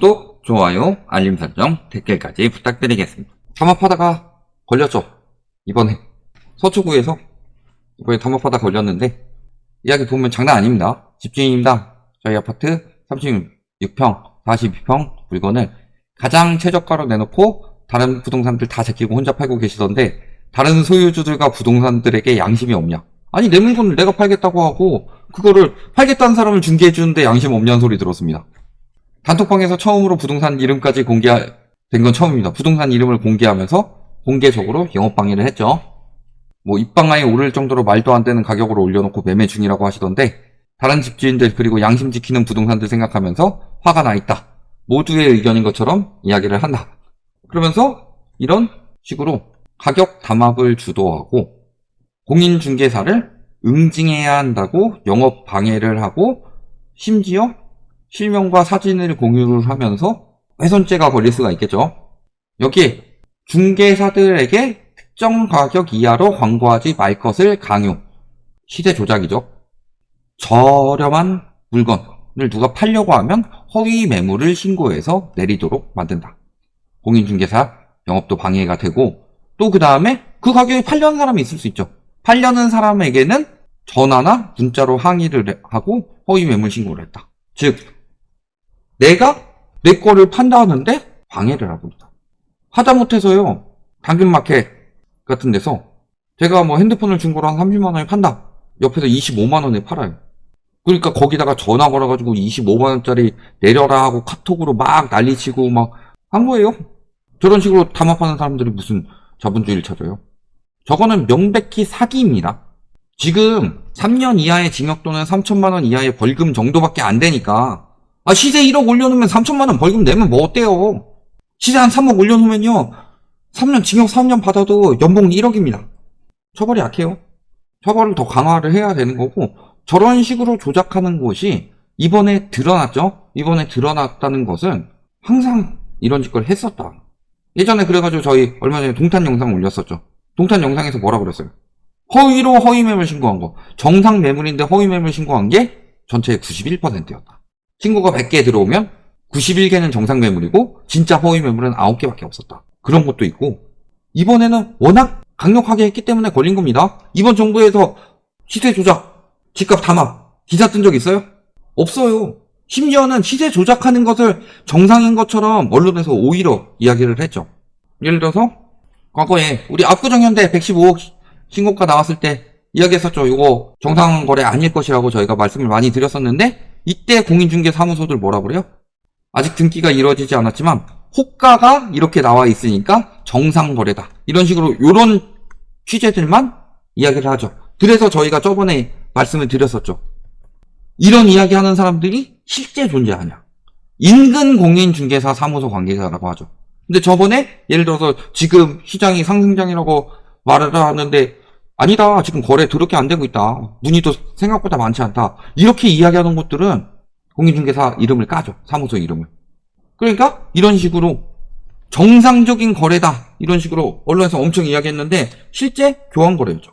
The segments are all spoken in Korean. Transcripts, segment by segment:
구독, 좋아요, 알림 설정, 댓글까지 부탁드리겠습니다. 담합하다가 걸렸죠. 이번에 서초구에서 이번에 담합하다 걸렸는데 이야기 보면 장난 아닙니다. 집주인입니다. 저희 아파트 36평, 42평 물건을 가장 최저가로 내놓고 다른 부동산들 다 제끼고 혼자 팔고 계시던데 다른 소유주들과 부동산들에게 양심이 없냐. 아니 내 물건을 내가 팔겠다고 하고 그거를 팔겠다는 사람을 중개해주는데 양심 없냐는 소리 들었습니다. 단톡방에서 처음으로 부동산 이름까지 공개된 건 처음입니다. 부동산 이름을 공개하면서 공개적으로 영업방해를 했죠. 뭐 입방아에 오를 정도로 말도 안 되는 가격으로 올려놓고 매매 중이라고 하시던데 다른 집주인들 그리고 양심 지키는 부동산들 생각하면서 화가 나 있다. 모두의 의견인 것처럼 이야기를 한다. 그러면서 이런 식으로 가격 담합을 주도하고 공인중개사를 응징해야 한다고 영업 방해를 하고 심지어 실명과 사진을 공유를 하면서 훼손죄가 걸릴 수가 있겠죠. 여기에 중개사들에게 특정 가격 이하로 광고하지 말 것을 강요. 시세 조작이죠. 저렴한 물건을 누가 팔려고 하면 허위 매물을 신고해서 내리도록 만든다. 공인중개사 영업도 방해가 되고 또 그 다음에 그 가격에 팔려는 사람이 있을 수 있죠. 팔려는 사람에게는 전화나 문자로 항의를 하고 허위 매물 신고를 했다. 즉 내가 내 거를 판다 하는데 방해를 하고 있다. 하다못해서요. 당근마켓 같은 데서 제가 뭐 핸드폰을 중고로 한 30만 원에 판다. 옆에서 25만 원에 팔아요. 그러니까 거기다가 전화 걸어가지고 25만 원짜리 내려라 하고 카톡으로 막 난리치고 막 한 거예요. 저런 식으로 담합하는 사람들이 무슨 자본주의를 찾아요. 저거는 명백히 사기입니다. 지금 3년 이하의 징역 또는 3천만 원 이하의 벌금 정도밖에 안 되니까 시세 1억 올려놓으면 3천만 원 벌금 내면 뭐 어때요? 시세 한 3억 올려놓으면요 3년 징역 3년 받아도 연봉 1억입니다. 처벌이 약해요. 처벌을 더 강화를 해야 되는 거고 저런 식으로 조작하는 것이 이번에 드러났죠. 이번에 드러났다는 것은 항상 이런 짓을 했었다. 예전에 그래가지고 저희 얼마 전에 동탄 영상 올렸었죠. 동탄 영상에서 뭐라 그랬어요? 허위로 허위 매물 신고한 거. 정상 매물인데 허위 매물 신고한 게 전체의 91%였다. 신고가 100개 들어오면 91개는 정상 매물이고 진짜 허위 매물은 9개밖에 없었다. 그런 것도 있고 이번에는 워낙 강력하게 했기 때문에 걸린 겁니다. 이번 정부에서 시세 조작, 집값 담합 기사 뜬 적 있어요? 없어요. 심지어는 시세 조작하는 것을 정상인 것처럼 언론에서 오히려 이야기를 했죠. 예를 들어서 과거에 우리 압구정현대 115억 신고가 나왔을 때 이야기했었죠. 이거 정상 거래 아닐 것이라고 저희가 말씀을 많이 드렸었는데 이때 공인중개사무소들 뭐라 그래요? 아직 등기가 이루어지지 않았지만 호가가 이렇게 나와 있으니까 정상 거래다. 이런 식으로 이런 취재들만 이야기를 하죠. 그래서 저희가 저번에 말씀을 드렸었죠. 이런 이야기하는 사람들이 실제 존재하냐. 인근 공인중개사 사무소 관계자라고 하죠. 근데 저번에 예를 들어서 지금 시장이 상승장이라고 말을 하는데 아니다. 지금 거래 더럽게 안 되고 있다. 문의도 생각보다 많지 않다. 이렇게 이야기하는 것들은 공인중개사 이름을 까죠. 사무소 이름을. 그러니까 이런 식으로 정상적인 거래다. 이런 식으로 언론에서 엄청 이야기했는데 실제 교환 거래였죠.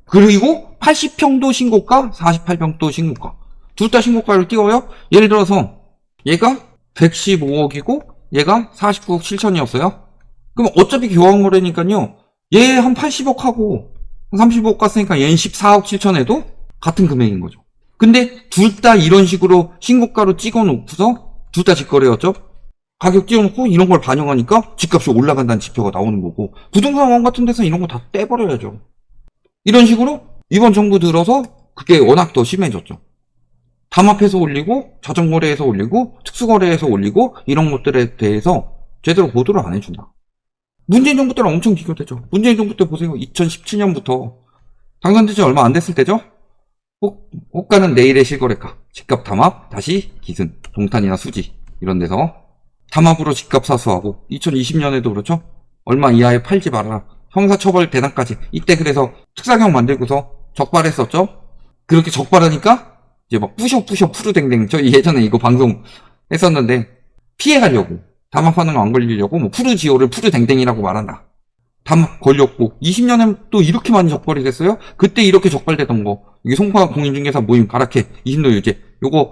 그리고 80평도 신고가, 48평도 신고가. 둘 다 신고가를 띄워요. 예를 들어서 얘가 115억이고 얘가 49억 7천이었어요. 그럼 어차피 교환 거래니까요. 얘 한 80억 하고 35억 갔으니까 얘는 14억 7천에도 같은 금액인 거죠. 근데 둘 다 이런 식으로 신고가로 찍어놓고서 둘 다 직거래였죠. 가격 띄워놓고 이런 걸 반영하니까 집값이 올라간다는 지표가 나오는 거고 부동산원 같은 데서 이런 거 다 떼버려야죠. 이런 식으로 이번 정부 들어서 그게 워낙 더 심해졌죠. 담합해서 올리고 자전거래에서 올리고 특수거래에서 올리고 이런 것들에 대해서 제대로 보도를 안 해준다. 문재인 정부 때랑 엄청 비교되죠. 문재인 정부 때 보세요. 2017년부터 당선된 지 얼마 안 됐을 때죠. 호가는 내일의 실거래가, 집값 담합, 다시 기승, 동탄이나 수지 이런 데서 담합으로 집값 사수하고 2020년에도 그렇죠. 얼마 이하에 팔지 말아라. 형사처벌 대상까지. 이때 그래서 특사경 만들고서 적발했었죠. 그렇게 적발하니까 이제 막 뿌셔 푸르댕댕 저희 예전에 이거 방송 했었는데 피해가려고 담합하는 거 안 걸리려고 뭐 푸르지오를 푸르댕댕이라고 말한다. 담합 걸렸고 20년에 또 이렇게 많이 적발이 됐어요. 그때 이렇게 적발되던 거 이게 송파 공인중개사 모임 가락해 20도 유죄 요거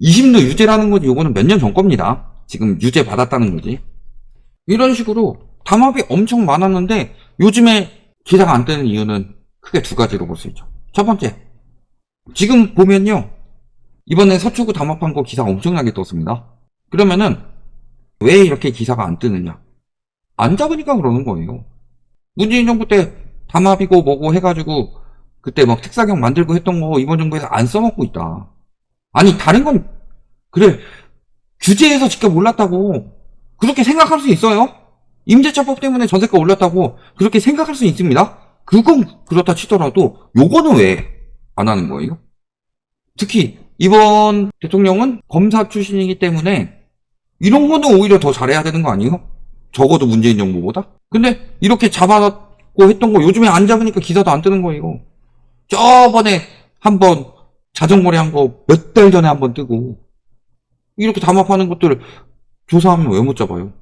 20도 유죄라는 거지 요거는 몇 년 전 겁니다. 지금 유죄 받았다는 거지. 이런 식으로 담합이 엄청 많았는데 요즘에 기사가 안 뜨는 이유는 크게 두 가지로 볼 수 있죠. 첫 번째, 지금 보면요, 이번에 서초구 담합한 거 기사가 엄청나게 떴습니다. 그러면은 왜 이렇게 기사가 안 뜨느냐? 안 잡으니까 그러는 거예요. 문재인 정부 때 담합이고 뭐고 해가지고 그때 막 특사경 만들고 했던 거 이번 정부에서 안 써먹고 있다. 아니 다른 건 그래, 규제해서 직접 올랐다고 그렇게 생각할 수 있어요? 임대차법 때문에 전세가 올랐다고 그렇게 생각할 수 있습니다. 그건 그렇다 치더라도 요거는 왜 안 하는 거예요? 특히 이번 대통령은 검사 출신이기 때문에 이런 거는 오히려 더 잘해야 되는 거 아니에요? 적어도 문재인 정부보다? 근데 이렇게 잡아고 했던 거 요즘에 안 잡으니까 기사도 안 뜨는 거예요. 저번에 한번 자전거래 한 거 몇 달 전에 한번 뜨고, 이렇게 담합하는 것들을 조사하면 왜 못 잡아요?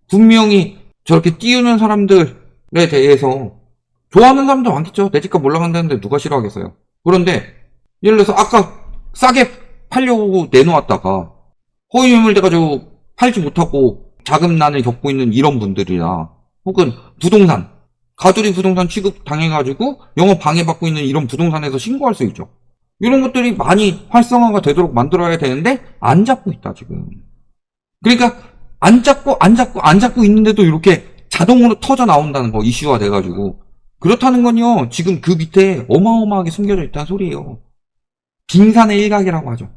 분명히 저렇게 띄우는 사람들에 대해서 좋아하는 사람도 많겠죠. 내 집값 올라간다는데 누가 싫어하겠어요. 그런데 예를 들어서 아까 싸게 팔려고 내놓았다가 허위 매물 돼가지고 팔지 못하고 자금난을 겪고 있는 이런 분들이나, 혹은 부동산, 가두리 부동산 취급 당해가지고 영업 방해받고 있는 이런 부동산에서 신고할 수 있죠. 이런 것들이 많이 활성화가 되도록 만들어야 되는데 안 잡고 있다 지금. 그러니까 안 잡고 있는데도 이렇게 자동으로 터져 나온다는 거, 이슈화 돼가지고. 그렇다는 건요, 지금 그 밑에 어마어마하게 숨겨져 있다는 소리예요. 빙산의 일각이라고 하죠.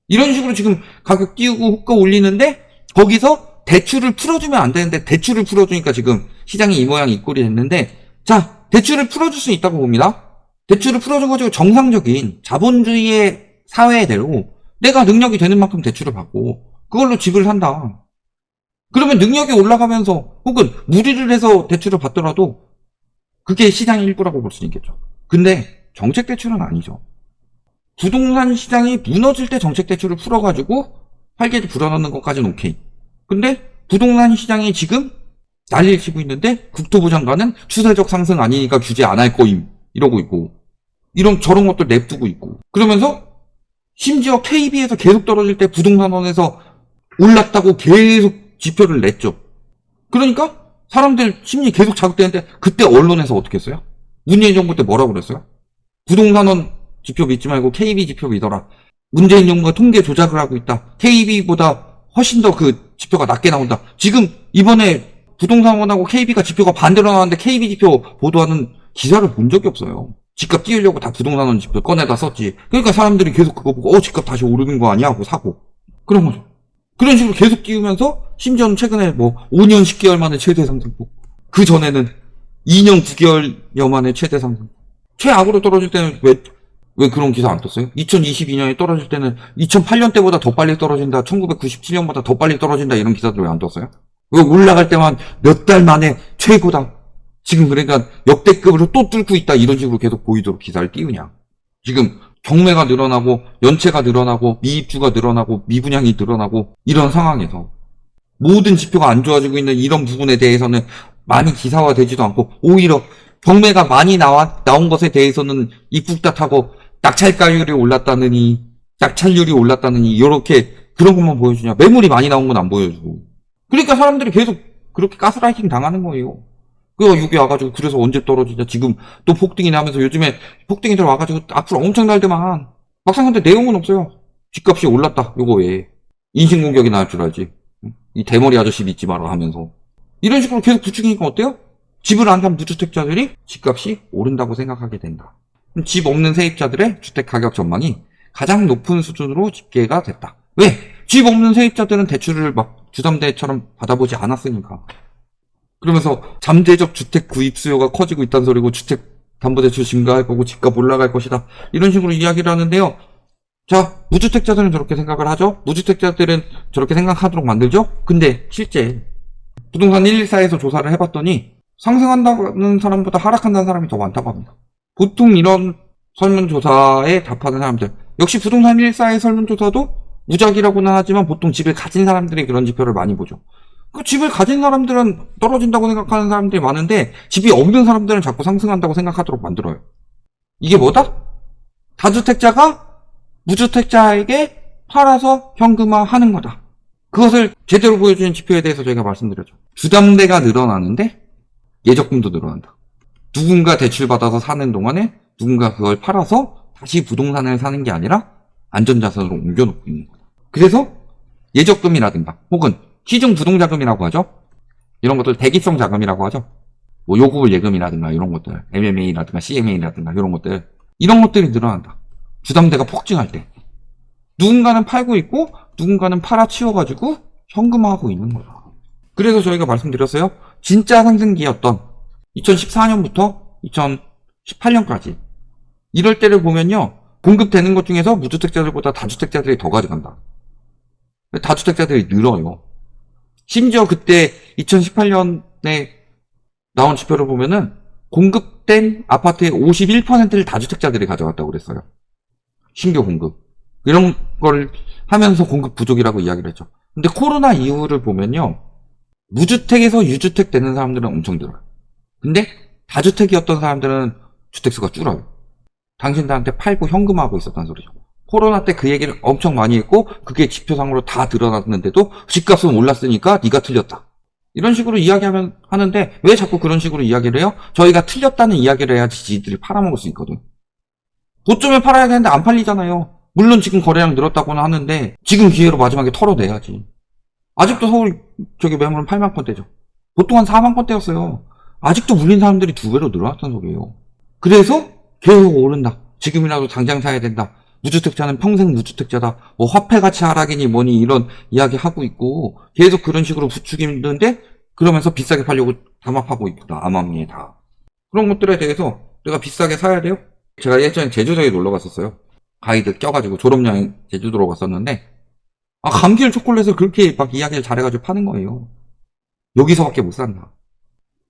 이런 식으로 지금 가격 띄우고 호가 올리는데 거기서 대출을 풀어주면 안 되는데 대출을 풀어주니까 지금 시장이 이 모양 이 꼴이 됐는데, 자, 대출을 풀어줄 수 있다고 봅니다. 대출을 풀어줘가지고 정상적인 자본주의의 사회대로 내가 능력이 되는 만큼 대출을 받고 그걸로 집을 산다. 그러면 능력이 올라가면서 혹은 무리를 해서 대출을 받더라도 그게 시장의 일부라고 볼 수 있겠죠. 근데 정책 대출은 아니죠. 부동산 시장이 무너질 때 정책 대출을 풀어가지고 활기를 불어넣는 것까지는 오케이. 근데 부동산 시장이 지금 난리를 치고 있는데 국토부 장관은 추세적 상승 아니니까 규제 안 할 거임 이러고 있고, 이런 저런 것들 냅두고 있고, 그러면서 심지어 KB에서 계속 떨어질 때 부동산원에서 올랐다고 계속 지표를 냈죠. 그러니까 사람들 심리 계속 자극되는데, 그때 언론에서 어떻게 했어요? 문재인 정부 때 뭐라고 그랬어요? 부동산원 지표 믿지 말고 KB 지표 믿어라. 문재인 정부가 통계 조작을 하고 있다. KB보다 훨씬 더 그 지표가 낮게 나온다. 지금 이번에 부동산원하고 KB가 지표가 반대로 나왔는데 KB 지표 보도하는 기사를 본 적이 없어요. 집값 띄우려고 다 부동산원 지표 꺼내다 썼지. 그러니까 사람들이 계속 그거 보고 집값 다시 오르는 거 아니야 하고 사고. 그런 거죠. 그런 식으로 계속 띄우면서 심지어는 최근에 뭐 5년 10개월 만에 최대 상승폭, 그 전에는 2년 9개월여 만에 최대 상승폭. 최악으로 떨어질 때는 왜 그런 기사 안 떴어요? 2022년에 떨어질 때는 2008년 때보다 더 빨리 떨어진다, 1997년보다 더 빨리 떨어진다, 이런 기사들 왜 안 떴어요? 왜 올라갈 때만 몇 달 만에 최고다, 지금 그러니까 역대급으로 또 뚫고 있다, 이런 식으로 계속 보이도록 기사를 띄우냐. 지금 경매가 늘어나고 연체가 늘어나고 미입주가 늘어나고 미분양이 늘어나고 이런 상황에서 모든 지표가 안 좋아지고 있는 이런 부분에 대해서는 많이 기사화되지도 않고, 오히려 경매가 많이 나온 것에 대해서는 입국 탓하고 낙찰가율이 올랐다느니 낙찰률이 올랐다느니 이렇게 그런 것만 보여주냐. 매물이 많이 나온 건 안 보여주고. 그러니까 사람들이 계속 그렇게 가스라이팅 당하는 거예요. 여기 와가지고 그래서 언제 떨어지냐, 지금 또 폭등이 나면서 요즘에 폭등이 들어와가지고 앞으로 엄청 날더만 막상 근데 내용은 없어요. 집값이 올랐다 요거 왜 인신공격이 나올 줄 알지. 이 대머리 아저씨 믿지 마라 하면서 이런 식으로 계속 부추기니까 어때요? 집을 안 산 무주택자들이 집값이 오른다고 생각하게 된다. 집 없는 세입자들의 주택 가격 전망이 가장 높은 수준으로 집계가 됐다. 왜? 집 없는 세입자들은 대출을 막 주담대처럼 받아보지 않았으니까. 그러면서 잠재적 주택 구입 수요가 커지고 있다는 소리고, 주택담보대출 증가할 거고 집값 올라갈 것이다, 이런 식으로 이야기를 하는데요. 자, 무주택자들은 저렇게 생각을 하죠. 무주택자들은 저렇게 생각하도록 만들죠. 근데 실제 부동산 114에서 조사를 해봤더니 상승한다는 사람보다 하락한다는 사람이 더 많다고 합니다. 보통 이런 설문조사에 답하는 사람들, 역시 부동산 114의 설문조사도 무작위라고는 하지만 보통 집을 가진 사람들이 그런 지표를 많이 보죠. 그 집을 가진 사람들은 떨어진다고 생각하는 사람들이 많은데 집이 없는 사람들은 자꾸 상승한다고 생각하도록 만들어요. 이게 뭐다? 다주택자가 무주택자에게 팔아서 현금화하는 거다. 그것을 제대로 보여주는 지표에 대해서 저희가 말씀드렸죠. 주담대가 늘어나는데 예적금도 늘어난다. 누군가 대출받아서 사는 동안에 누군가 그걸 팔아서 다시 부동산을 사는 게 아니라 안전자산으로 옮겨놓고 있는 거다. 그래서 예적금이라든가 혹은 시중 부동자금이라고 하죠. 이런 것들 대기성 자금이라고 하죠. 뭐 요구불 예금이라든가 이런 것들, MMA라든가 CMA라든가 이런 것들, 이런 것들이 늘어난다. 주담대가 폭증할 때 누군가는 팔고 있고 누군가는 팔아치워가지고 현금화하고 있는 거죠. 그래서 저희가 말씀드렸어요. 진짜 상승기였던 2014년부터 2018년까지 이럴 때를 보면요, 공급되는 것 중에서 무주택자들보다 다주택자들이 더 가져간다. 다주택자들이 늘어요. 심지어 그때 2018년에 나온 지표를 보면은 공급된 아파트의 51%를 다주택자들이 가져갔다고 그랬어요. 신규 공급. 이런 걸 하면서 공급 부족이라고 이야기를 했죠. 근데 코로나 이후를 보면요, 무주택에서 유주택 되는 사람들은 엄청 늘어요. 근데 다주택이었던 사람들은 주택수가 줄어요. 당신들한테 팔고 현금화하고 있었단 소리죠. 코로나 때 그 얘기를 엄청 많이 했고 그게 지표상으로 다 드러났는데도 집값은 올랐으니까 네가 틀렸다. 이런 식으로 이야기하면 하는데 왜 자꾸 그런 식으로 이야기를 해요? 저희가 틀렸다는 이야기를 해야지 지들이 팔아먹을 수 있거든. 고점에 팔아야 되는데 안 팔리잖아요. 물론 지금 거래량 늘었다고는 하는데 지금 기회로 마지막에 털어내야지. 아직도 서울 저기 매물은 8만 건대죠. 보통 한 4만 건대였어요. 아직도 물린 사람들이 2배로 늘어났단 소리예요. 그래서 계속 오른다. 지금이라도 당장 사야 된다. 무주택자는 평생 무주택자다. 뭐 화폐 가치 하락이니 뭐니 이런 이야기 하고 있고 계속 그런 식으로 부추기는데 그러면서 비싸게 팔려고 담합하고 있다. 암암리에 다. 그런 것들에 대해서 내가 비싸게 사야 돼요? 제가 예전에 제주도에 놀러 갔었어요. 가이드 껴가지고 졸업여행 제주도로 갔었는데 감귤 초콜릿을 그렇게 막 이야기를 잘해가지고 파는 거예요. 여기서밖에 못 산다.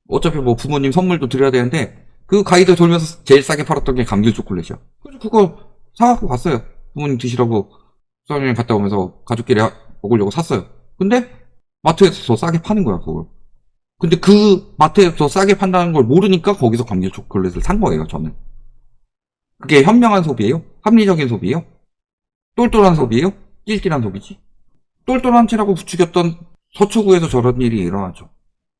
어차피 뭐 부모님 선물도 드려야 되는데 그 가이드 돌면서 제일 싸게 팔았던 게 감귤 초콜릿이야. 그래서 그거 사갖고 갔어요. 부모님 드시라고 수학여행 갔다 오면서 가족끼리 먹으려고 샀어요. 근데 마트에서 더 싸게 파는 거야 그걸. 근데 그 마트에서 더 싸게 판다는 걸 모르니까 거기서 감귤 초콜릿을 산 거예요 저는. 그게 현명한 소비예요? 합리적인 소비예요? 똘똘한 소비예요? 띨띨한 소비지? 똘똘한 채라고 부추겼던 서초구에서 저런 일이 일어나죠.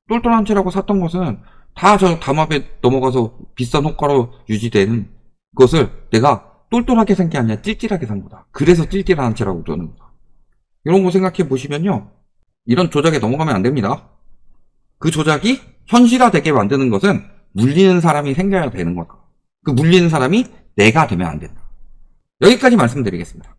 똘똘한 채라고 샀던 것은 다 저 담합에 넘어가서 비싼 호가로 유지되는 것을 내가 똘똘하게 산 게 아니라 찔찔하게 산 거다. 그래서 찔찔한 채라고 그러는 거다. 이런 거 생각해 보시면요, 이런 조작에 넘어가면 안 됩니다. 그 조작이 현실화되게 만드는 것은 물리는 사람이 생겨야 되는 거다. 그 물리는 사람이 내가 되면 안 된다. 여기까지 말씀드리겠습니다.